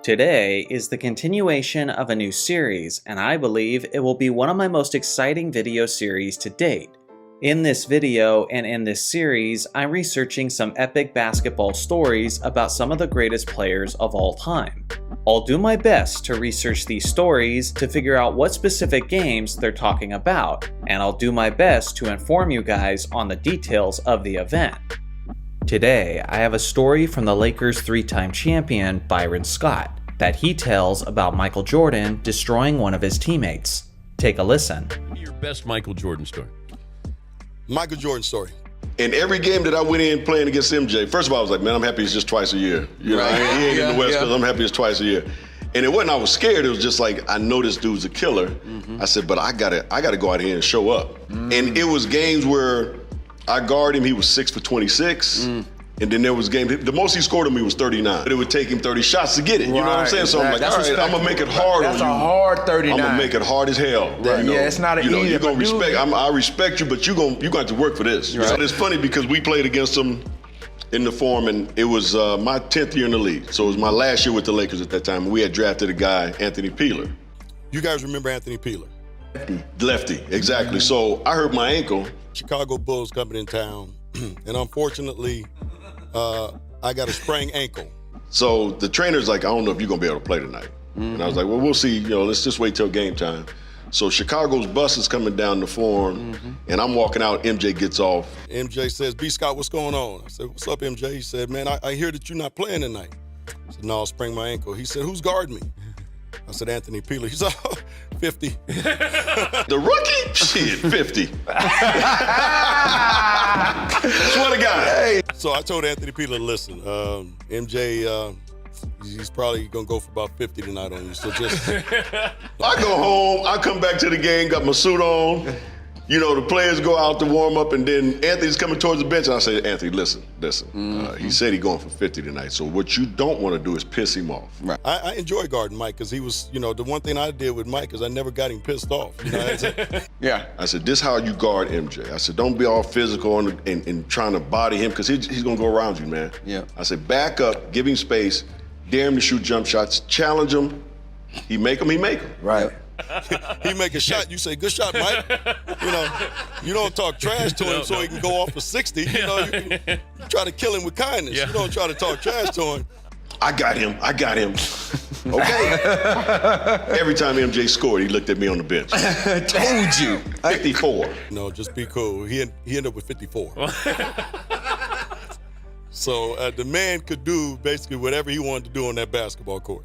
Today is the continuation of a new series, and I believe it will be one of my most exciting video series to date. In this video and in this series, I'm researching some epic basketball stories about some of the greatest players of all time. I'll do my best to research these stories to figure out what specific games they're talking about, and I'll do my best to inform you guys on the details of the event. Today, I have a story from the Lakers' three-time champion, Byron Scott, that he tells about Michael Jordan destroying one of his teammates. Take a listen. Your best Michael Jordan story. Michael Jordan story. In every game that I went in playing against MJ, first of all, I was like, man, I'm happy it's just twice a year. You know, he ain't in the West Coast, I'm happy it's twice a year. And it wasn't I was scared, it was just like, I know this dude's a killer. I said, but I gotta go out here and show up. And it was games where I guarded him, he was 6 for 26. And then there was games, the most he scored on me was 39. But it would take him 30 shots to get it, you know what I'm saying? So I'm like, all right, I'm gonna make it hard on you. That's a hard 39. I'm gonna make it hard as hell. Yeah, you know? it's not an easy. You're gonna respect, I respect you, but you're gonna have to work for this. Right. So it's funny because we played against him in the Forum, and it was my 10th year in the league. So it was my last year with the Lakers at that time. We had drafted a guy, Anthony Peeler. You guys remember Anthony Peeler? Lefty, exactly. So I hurt my ankle. Chicago Bulls coming in town, and unfortunately, I got a sprained ankle. So the trainer's like, I don't know if you're gonna be able to play tonight. And I was like, well, we'll see, let's just wait till game time. So Chicago's bus is coming down the Forum, and I'm walking out, MJ gets off. MJ says, B. Scott, what's going on? I said, what's up, MJ? He said, man, I hear that you're not playing tonight. I said, no, I sprained my ankle. He said, who's guarding me? I said, Anthony Peeler. He said, oh, 50. The rookie? Shit, 50. Swear to God. Hey. So I told Anthony Peeler, listen, MJ, he's probably gonna go for about 50 tonight on you, so just. I go home, I come back to the game, got my suit on. The players go out to warm up, and then Anthony's coming towards the bench, and I say, Anthony, listen. He said he's going for 50 tonight, so what you don't want to do is piss him off. Right. I enjoy guarding Mike, because he was, the one thing I did with Mike is I never got him pissed off. Yeah. I said, this is how you guard MJ. I said, don't be all physical and trying to body him, because he's going to go around you, man. Yeah. I said, back up, give him space, dare him to shoot jump shots, challenge him. He make them. Right. He make a shot, you say, good shot, Mike. You don't talk trash to him so he can go off for 60. You try to kill him with kindness. You don't try to talk trash to him. I got him. Okay. Every time MJ scored, he looked at me on the bench. Told you. 54. No, just be cool. He ended up with 54. So the man could do basically whatever he wanted to do on that basketball court.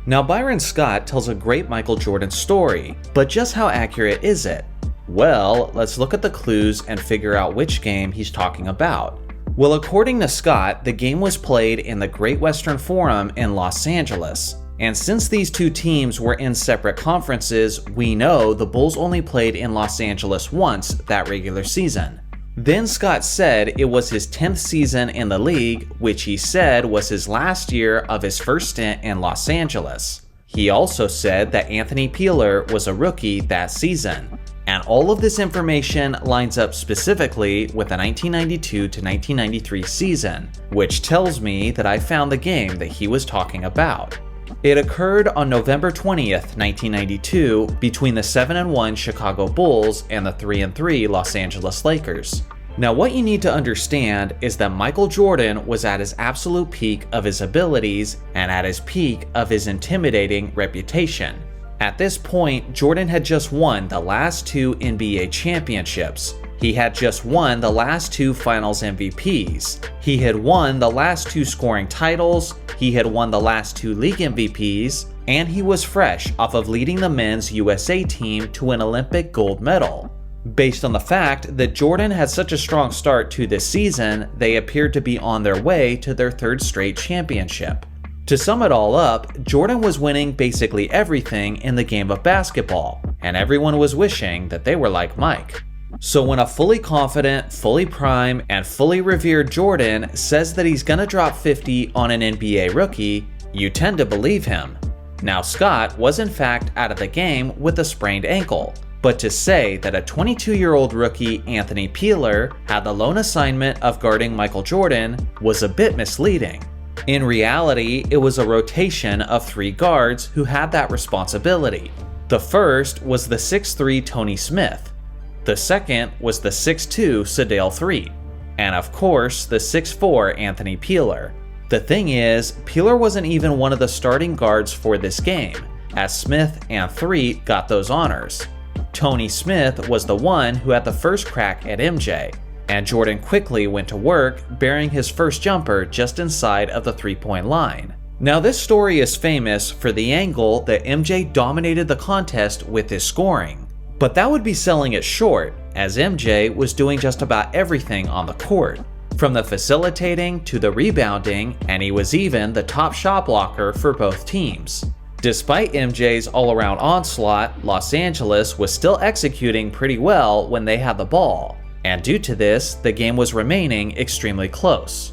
Now, Byron Scott tells a great Michael Jordan story, but just how accurate is it? Well, let's look at the clues and figure out which game he's talking about. Well, according to Scott, the game was played in the Great Western Forum in Los Angeles. And since these two teams were in separate conferences, we know the Bulls only played in Los Angeles once that regular season. Then Scott said it was his 10th season in the league, which he said was his last year of his first stint in Los Angeles. He also said that Anthony Peeler was a rookie that season. And all of this information lines up specifically with the 1992 to 1993 season, which tells me that I found the game that he was talking about. It occurred on November 20th, 1992, between the 7-1 Chicago Bulls and the 3-3 Los Angeles Lakers. Now, what you need to understand is that Michael Jordan was at his absolute peak of his abilities and at his peak of his intimidating reputation. At this point, Jordan had just won the last two NBA championships. He had just won the last two Finals MVPs. He had won the last two scoring titles. He had won the last two league MVPs. And he was fresh off of leading the men's USA team to an Olympic gold medal. Based on the fact that Jordan had such a strong start to this season, they appeared to be on their way to their third straight championship. To sum it all up, Jordan was winning basically everything in the game of basketball, and everyone was wishing that they were like Mike. So when a fully confident, fully prime, and fully revered Jordan says that he's gonna drop 50 on an NBA rookie, you tend to believe him. Now, Scott was in fact out of the game with a sprained ankle, but to say that a 22-year-old rookie, Anthony Peeler, had the lone assignment of guarding Michael Jordan was a bit misleading. In reality, it was a rotation of 3 guards who had that responsibility. The first was the 6'3" Tony Smith. The second was the 6'2" Sedale Threatt. And of course, the 6'4" Anthony Peeler. The thing is, Peeler wasn't even one of the starting guards for this game, as Smith and Threatt got those honors. Tony Smith was the one who had the first crack at MJ, and Jordan quickly went to work, burying his first jumper just inside of the 3-point line. Now this story is famous for the angle that MJ dominated the contest with his scoring, but that would be selling it short, as MJ was doing just about everything on the court, from the facilitating to the rebounding, and he was even the top shot blocker for both teams. Despite MJ's all-around onslaught, Los Angeles was still executing pretty well when they had the ball, and due to this, the game was remaining extremely close.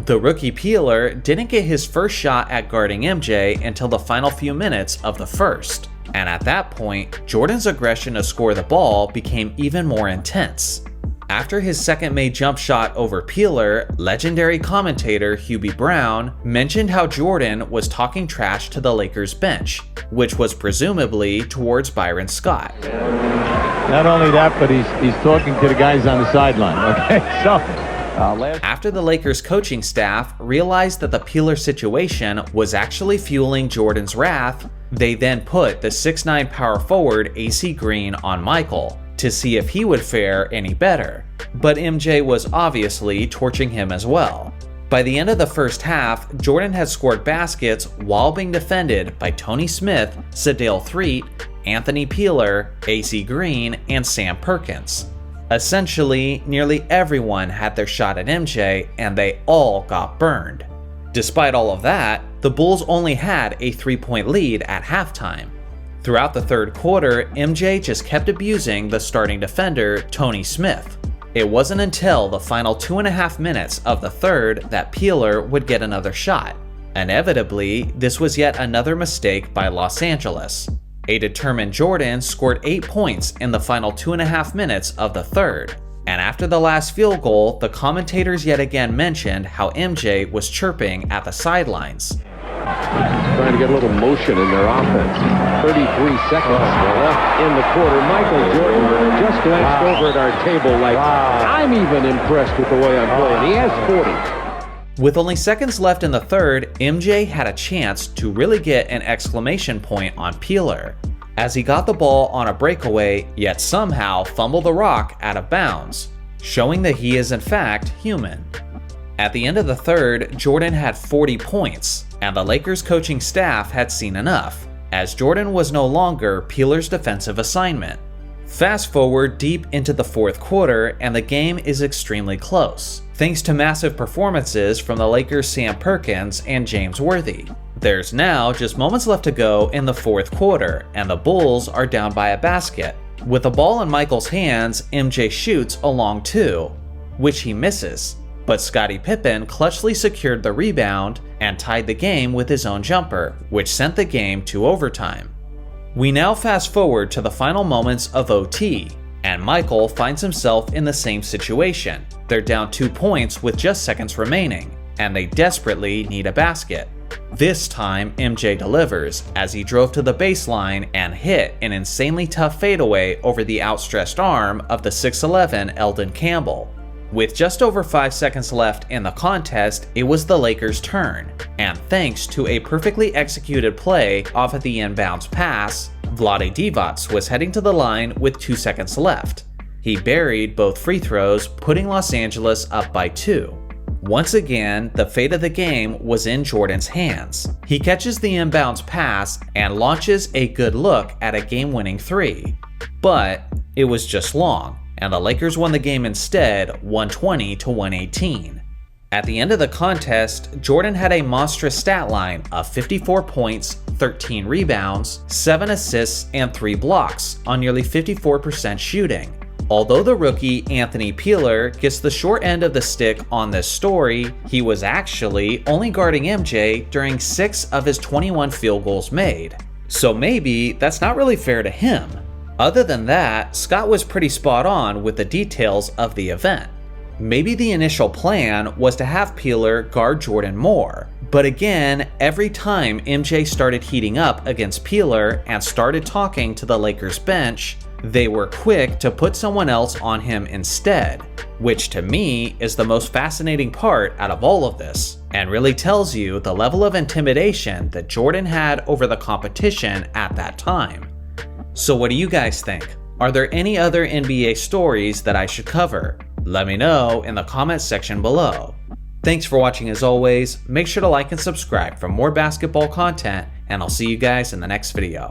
The rookie Peeler didn't get his first shot at guarding MJ until the final few minutes of the first, and at that point, Jordan's aggression to score the ball became even more intense. After his second made jump shot over Peeler, legendary commentator Hubie Brown mentioned how Jordan was talking trash to the Lakers bench, which was presumably towards Byron Scott. Not only that, but he's talking to the guys on the sideline, okay? So, after the Lakers coaching staff realized that the Peeler situation was actually fueling Jordan's wrath, they then put the 6'9" power forward AC Green on Michael to see if he would fare any better, but MJ was obviously torching him as well. By the end of the first half, Jordan had scored baskets while being defended by Tony Smith, Sedale Threatt, Anthony Peeler, AC Green, and Sam Perkins. Essentially, nearly everyone had their shot at MJ, and they all got burned. Despite all of that, the Bulls only had a 3-point lead at halftime. Throughout the third quarter, MJ just kept abusing the starting defender, Tony Smith. It wasn't until the final 2.5 minutes of the third that Peeler would get another shot. Inevitably, this was yet another mistake by Los Angeles. A determined Jordan scored 8 points in the final 2.5 minutes of the third. And after the last field goal, the commentators yet again mentioned how MJ was chirping at the sidelines. trying to get a little motion in their offense. 33 seconds left in the quarter. Michael Jordan just glanced over at our table like, I'm even impressed with the way I'm playing. He has 40. With only seconds left in the third, MJ had a chance to really get an exclamation point on Peeler, as he got the ball on a breakaway, yet somehow fumbled the rock out of bounds, showing that he is in fact human. At the end of the third, Jordan had 40 points, and the Lakers coaching staff had seen enough, as Jordan was no longer Peeler's defensive assignment. Fast forward deep into the fourth quarter, and the game is extremely close, thanks to massive performances from the Lakers' Sam Perkins and James Worthy. There's now just moments left to go in the fourth quarter, and the Bulls are down by a basket. With the ball in Michael's hands, MJ shoots a long two, which he misses, but Scottie Pippen clutchly secured the rebound and tied the game with his own jumper, which sent the game to overtime. We now fast forward to the final moments of OT, and Michael finds himself in the same situation. They're down 2 points with just seconds remaining, and they desperately need a basket. This time, MJ delivers as he drove to the baseline and hit an insanely tough fadeaway over the outstretched arm of the 6'11" Eldon Campbell. With just over 5 seconds left in the contest, it was the Lakers' turn, and thanks to a perfectly executed play off of the inbounds pass, Vlade Divac was heading to the line with 2 seconds left. He buried both free throws, putting Los Angeles up by 2. Once again, the fate of the game was in Jordan's hands. He catches the inbounds pass and launches a good look at a game-winning three. But it was just long, and the Lakers won the game instead, 120-118. At the end of the contest, Jordan had a monstrous stat line of 54 points, 13 rebounds, 7 assists, and 3 blocks on nearly 54% shooting. Although the rookie Anthony Peeler gets the short end of the stick on this story, he was actually only guarding MJ during 6 of his 21 field goals made. So maybe that's not really fair to him. Other than that, Scott was pretty spot on with the details of the event. Maybe the initial plan was to have Peeler guard Jordan more, But again, every time MJ started heating up against Peeler and started talking to the Lakers bench, they were quick to put someone else on him instead, which to me is the most fascinating part out of all of this, and really tells you the level of intimidation that Jordan had over the competition at that time. So what do you guys think? Are there any other NBA stories that I should cover? Let me know in the comments section below. Thanks for watching as always. Make sure to like and subscribe for more basketball content, and I'll see you guys in the next video.